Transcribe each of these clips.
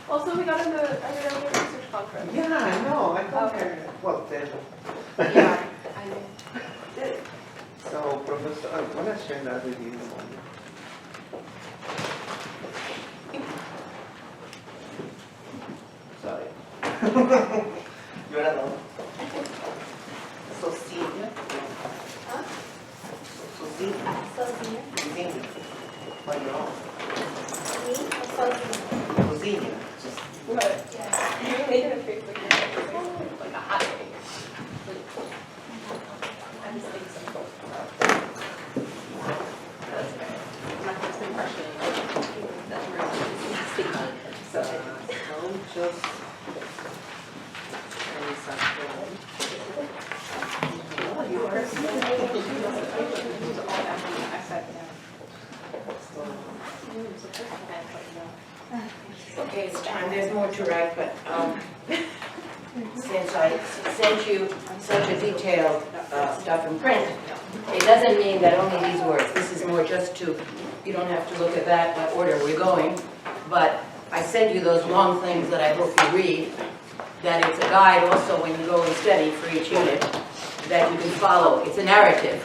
Also, we got into academic research conference. Yeah, I know. I thought, Okay. well, then. Yeah, I know. So, Professor, I'm going to share that with you in a moment. Sorry. You're alone. Sozinha. Huh? Sozinha. Sozinha. Sozinha. On your own. Me? Sozinha. Sozinha. What? Yeah. You made it a face like a hot cake. I'm just thinking something. That's fair. My first impression that we're speaking. So Don't just say something. you are I sat down. Okay, it's time, there's more to write, but since I sent you such a detailed stuff in print, it doesn't mean that only these words. This is more just to, you don't have to look at that, what order we're going, but I sent you those long things that I hope you read, that it's a guide also when you go and study for each unit, that you can follow. It's a narrative,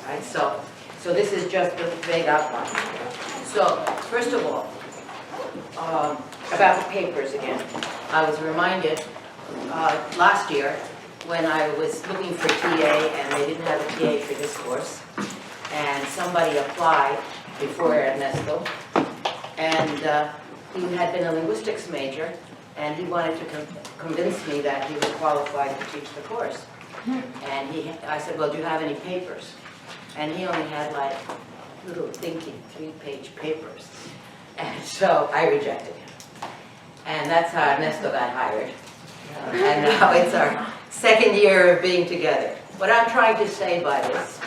right? So this is just the vague outline. So, first of all, about the papers again. I was reminded last year when I was looking for a TA and they didn't have a TA for this course, and somebody applied before Ernesto, and he had been a linguistics major, and he wanted to convince me that he was qualified to teach the course. And I said, well, do you have any papers? And he only had like little dinky 3-page papers. And so I rejected him. And that's how Ernesto got hired. And now it's our second year of being together. What I'm trying to say by this,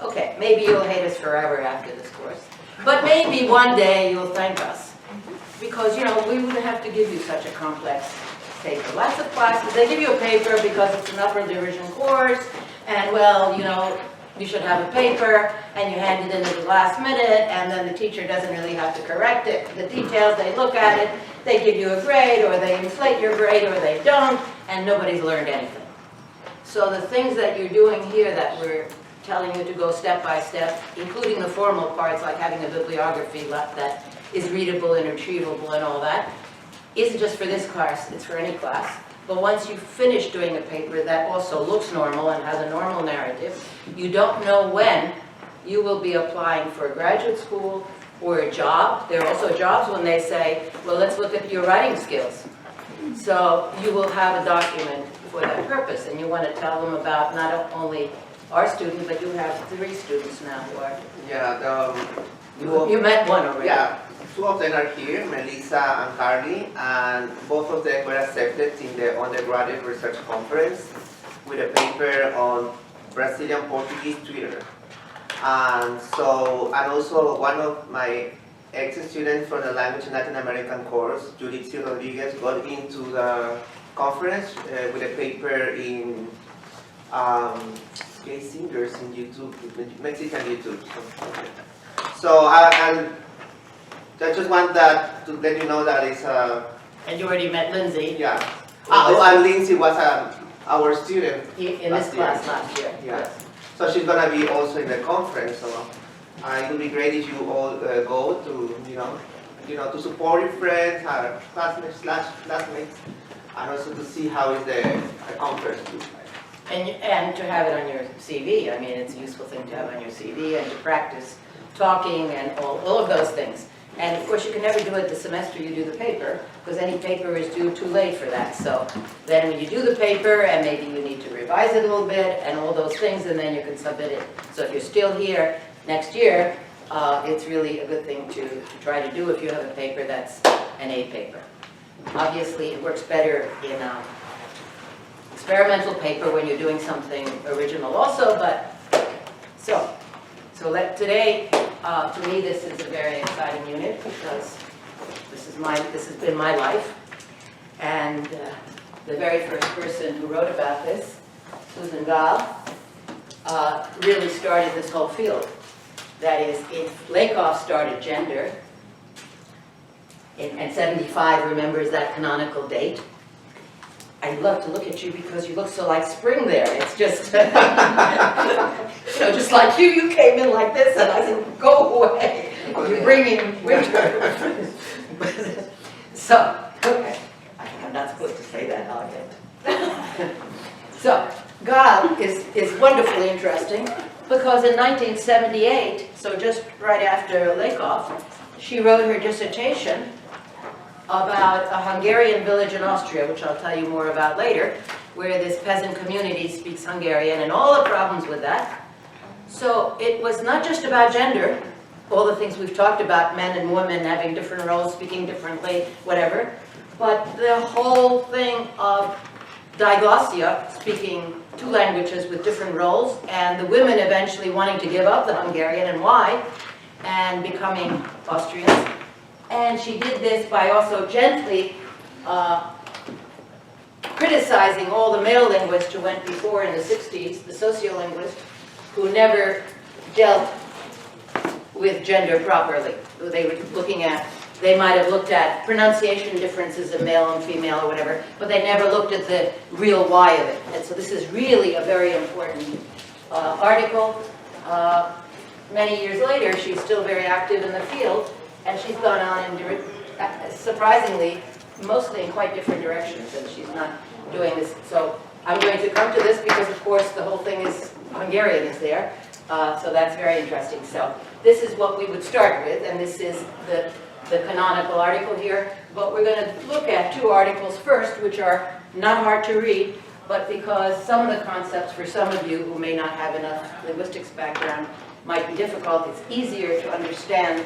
okay, maybe you'll hate us forever after this course, but maybe one day you'll thank us. Because, you know, we wouldn't have to give you such a complex paper. Lots of classes, they give you a paper because it's an upper division course, and well, you know, you should have a paper, and you hand it in at the last minute, and then the teacher doesn't really have to correct it. The details, they look at it, they give you a grade, or they inflate your grade, or they don't, and nobody's learned anything. So the things that you're doing here that we're telling you to go step by step, including the formal parts, like having a bibliography that is readable and retrievable and all that, isn't just for this class, it's for any class. But once you finish doing a paper that also looks normal and has a normal narrative, you don't know when you will be applying for a graduate school or a job. There are also jobs when they say, well, let's look at your writing skills. So you will have a document for that purpose, and you want to tell them about not only our student, but you have 3 students now who are... Yeah, You met one already. Yeah, 2 of them are here, Melissa and Carly, and both of them were accepted in the undergraduate research conference with a paper on Brazilian Portuguese Twitter. And also one of my ex-students from the Language and Latin American course, Judith Rodriguez, got into the conference with a paper in gay singers in YouTube, Mexican YouTube. So and I just want that to let you know that it's And you already met Lindsay. yeah. And Lindsay was our student In this class last year. Yeah. So she's gonna be also in the conference. So it would be great if you all go to to support your friends, our classmates, and also to see how is the conference too. And to have it on your CV. I mean, it's a useful thing to have on your CV and to practice talking and all of those things. And of course, you can never do it the semester you do the paper, because any paper is due too late for that. So then when you do the paper, and maybe you need to revise it a little bit, and all those things, and then you can submit it. So if you're still here next year, it's really a good thing to try to do if you have a paper that's an A paper. Obviously, it works better in experimental paper when you're doing something original also, but so today, to me, this is a very exciting unit because this has been my life, and the very first person who wrote about this, Susan Gall, really started this whole field. That is, if Lakoff started gender, and 75 remembers that canonical date. I'd love to look at you because you look so like spring there. It's just, just like you came in like this and I said, go away. You're bringing winter. So, okay, I'm not supposed to say that, I'll get. So, Gal is wonderfully interesting because in 1978, so just right after Lakoff, she wrote her dissertation about a Hungarian village in Austria, which I'll tell you more about later, where this peasant community speaks Hungarian and all the problems with that. So it was not just about gender, all the things we've talked about, men and women having different roles, speaking differently, whatever, but the whole thing of diglossia, speaking two languages with different roles, and the women eventually wanting to give up the Hungarian and why, and becoming Austrians. And she did this by also gently criticizing all the male linguists who went before in the 60s, the sociolinguists, who never dealt with gender properly. They were looking at, they might have looked at pronunciation differences of male and female or whatever, but they never looked at the real why of it. And so this is really a very important article. Many years later, she's still very active in the field, and she's gone on in, surprisingly, mostly in quite different directions, and she's not doing this. So I'm going to come to this because, of course, the whole thing is Hungarian is there, so that's very interesting. So this is what we would start with, and this is the canonical article here. But we're going to look at two articles first, which are not hard to read, but because some of the concepts for some of you who may not have enough linguistics background might be difficult, it's easier to understand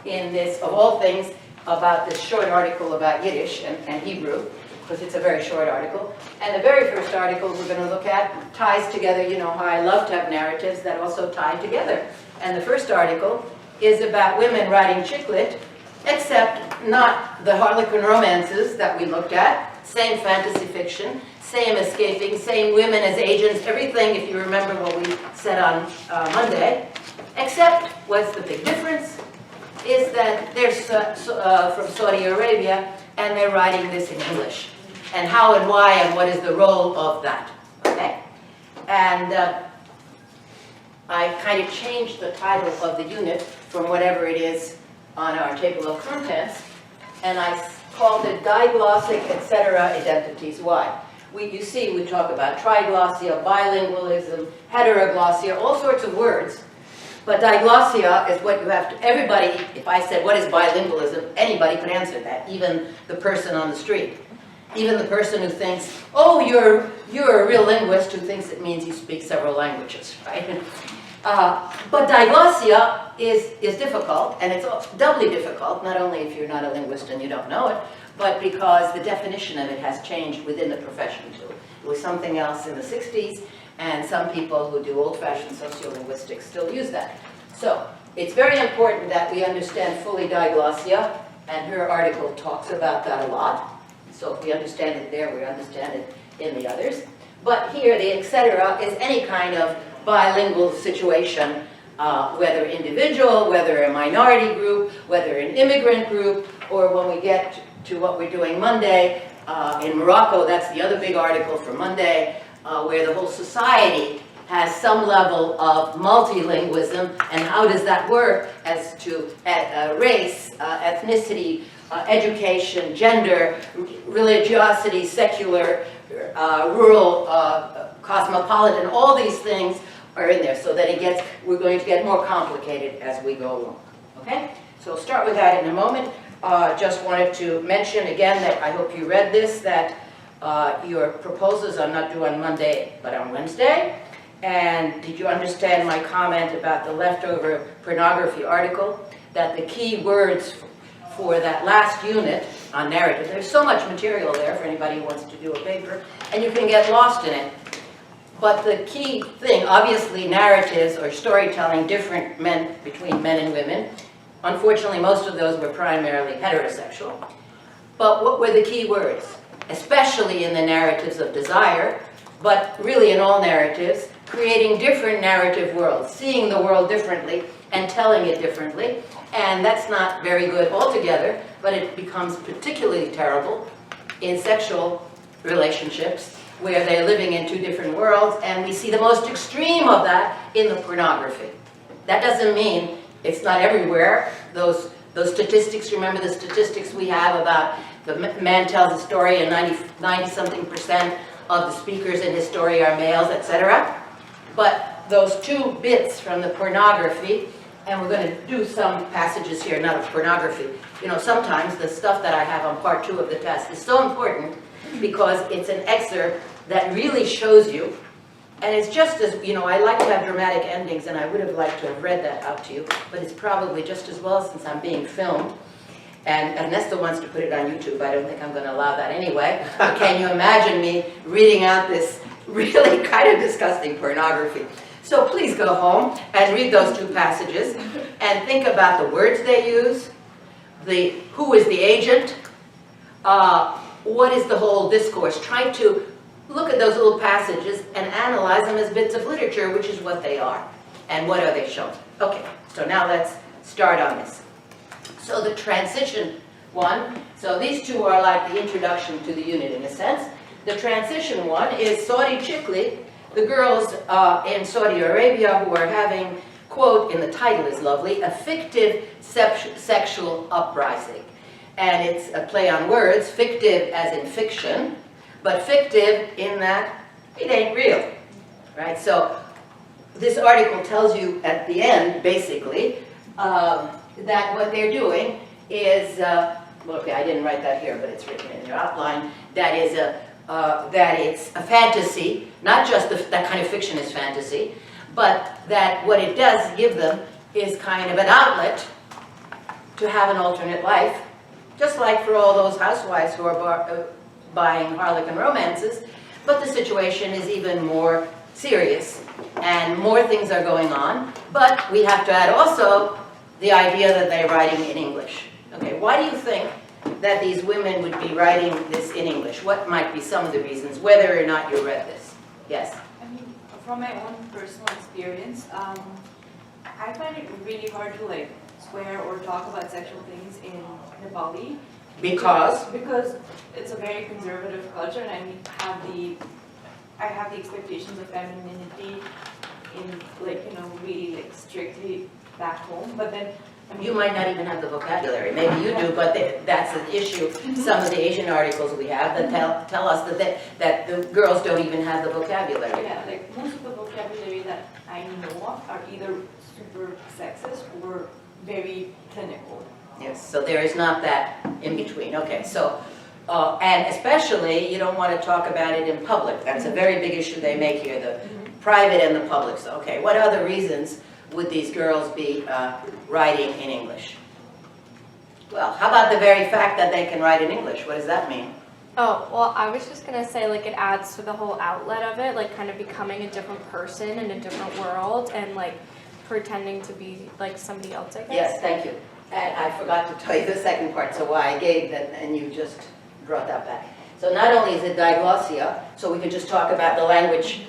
in this, of all things, about this short article about Yiddish and Hebrew, because it's a very short article. And the very first article we're going to look at ties together, you know how I love to have narratives that also tie together. And the first article is about women writing chick lit, except not the Harlequin romances that we looked at, same fantasy fiction, same escaping, same women as agents, everything, if you remember what we said on Monday, except what's the big difference is that they're from Saudi Arabia and they're writing this in English. And how and why and what is the role of that, okay? And I kind of changed the title of the unit from whatever it is on our table of contents, and I called it Diglossic, etc. Identities. Why? You see, we talk about triglossia, bilingualism, heteroglossia, all sorts of words. But diglossia is what you have to, everybody, if I said, what is bilingualism, anybody could answer that, even the person on the street. Even the person who thinks, oh, you're a real linguist who thinks it means you speak several languages, right? But diglossia is difficult, and it's doubly difficult, not only if you're not a linguist and you don't know it, but because the definition of it has changed within the profession too. It was something else in the 60s, and some people who do old-fashioned sociolinguistics still use that. So it's very important that we understand fully diglossia, and her article talks about that a lot. So if we understand it there, we understand it in the others. But here, the etc. is any kind of bilingual situation, whether individual, whether a minority group, whether an immigrant group, or when we get to what we're doing Monday, in Morocco, that's the other big article for Monday, where the whole society has some level of multilingualism, and how does that work as to race, ethnicity, education, gender, religiosity, secular, rural, cosmopolitan, all these things are in there, so that we're going to get more complicated as we go along. Okay? So we'll start with that in a moment. Just wanted to mention again that I hope you read this, that your proposals are not due on Monday, but on Wednesday. And did you understand my comment about the leftover pornography article? That the key words for that last unit on narrative, there's so much material there for anybody who wants to do a paper, and you can get lost in it. But the key thing, obviously narratives or storytelling different between men and women. Unfortunately, most of those were primarily heterosexual. But what were the key words? Especially in the narratives of desire, but really in all narratives, creating different narrative worlds, seeing the world differently and telling it differently. And that's not very good altogether, but it becomes particularly terrible in sexual relationships where they're living in two different worlds, and we see the most extreme of that in the pornography. That doesn't mean it's not everywhere. Those statistics, remember the statistics we have about the man tells a story and 90-something% of the speakers in his story are males, etc. But those two bits from the pornography, and we're going to do some passages here, not of pornography. You know, sometimes the stuff that I have on part 2 of the test is so important because it's an excerpt that really shows you, and it's just as, you know, I like to have dramatic endings, and I would have liked to have read that out to you, but it's probably just as well since I'm being filmed. And Ernesto wants to put it on YouTube. I don't think I'm going to allow that anyway. But can you imagine me reading out this really kind of disgusting pornography? So please go home and read those 2 passages and think about the words they use, who is the agent, what is the whole discourse. Try to look at those little passages and analyze them as bits of literature, which is what they are. And what are they showing? Okay, so now let's start on this. So the transition one, so these 2 are like the introduction to the unit in a sense. The transition one is Saudi Chikli, the girls in Saudi Arabia who are having, quote, in the title is lovely, a fictive sexual uprising. And it's a play on words, fictive as in fiction, but fictive in that it ain't real, right? So this article tells you at the end, basically, that what they're doing is, well, okay, I didn't write that here, but it's written in your outline, that it's a fantasy, not just that kind of fiction is fantasy, but that what it does give them is kind of an outlet to have an alternate life, just like for all those housewives who are buying Harlequin romances, but the situation is even more serious and more things are going on, but we have to add also the idea that they're writing in English. Okay, why do you think that these women would be writing this in English? What might be some of the reasons, whether or not you read this? Yes? I mean, from my own personal experience, I find it really hard to like swear or talk about sexual things in Nepali. Because? Because it's a very conservative culture, and I have the expectations of femininity in like, you know, really like strictly back home, but then I mean, You might not even have the vocabulary. Maybe you do, but that's an issue. Some of the Asian articles we have that tell us that the girls don't even have the vocabulary. yeah, like most of the vocabulary that I know of are either super sexist or very clinical. Yes, so there is not that in between. Okay, so, and especially you don't want to talk about it in public. That's a very big issue they make here, the private and the public. So, okay, what other reasons would these girls be writing in English? Well, how about the very fact that they can write in English? What does that mean? Oh, well, I was just going to say, like, it adds to the whole outlet of it, like, kind of becoming a different person in a different world and, like, pretending to be, like, somebody else, I guess. Yes, thank you. And I forgot to tell you the second part, so why I gave that, and you just brought that back. So not only is it diglossia, so we can just talk about the language,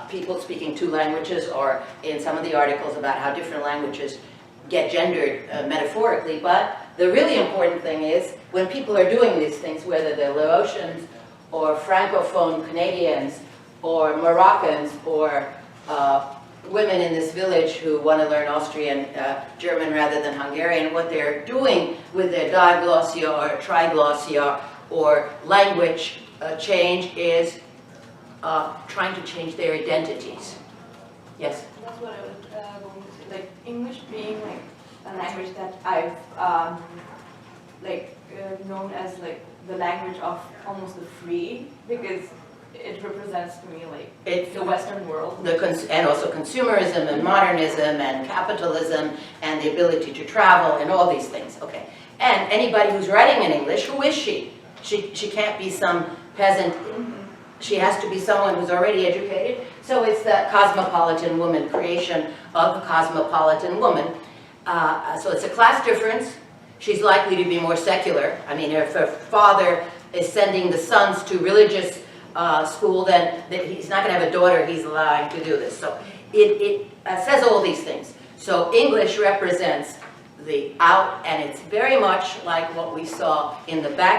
people speaking 2 languages, or in some of the articles about how different languages get gendered metaphorically, but the really important thing is when people are doing these things, whether they're Laotians or Francophone Canadians or Moroccans or women in this village who want to learn Austrian, German rather than Hungarian, what they're doing with their diglossia or triglossia or language change is trying to change their identities. Yes? That's what I was going to say. Like English being like a language that I've known as like the language of almost the free, because it represents to me like the Western world. And also consumerism and modernism and capitalism and the ability to travel and all these things. Okay. And anybody who's writing in English, who is she? She can't be some peasant. She has to be someone who's already educated. So it's the cosmopolitan woman, creation of the cosmopolitan woman. So it's a class difference. She's likely to be more secular. I mean, if her father is sending the sons to religious school, then he's not going to have a daughter he's allowing to do this. So it says all these things. So English represents the out, and it's very much like what we saw in the back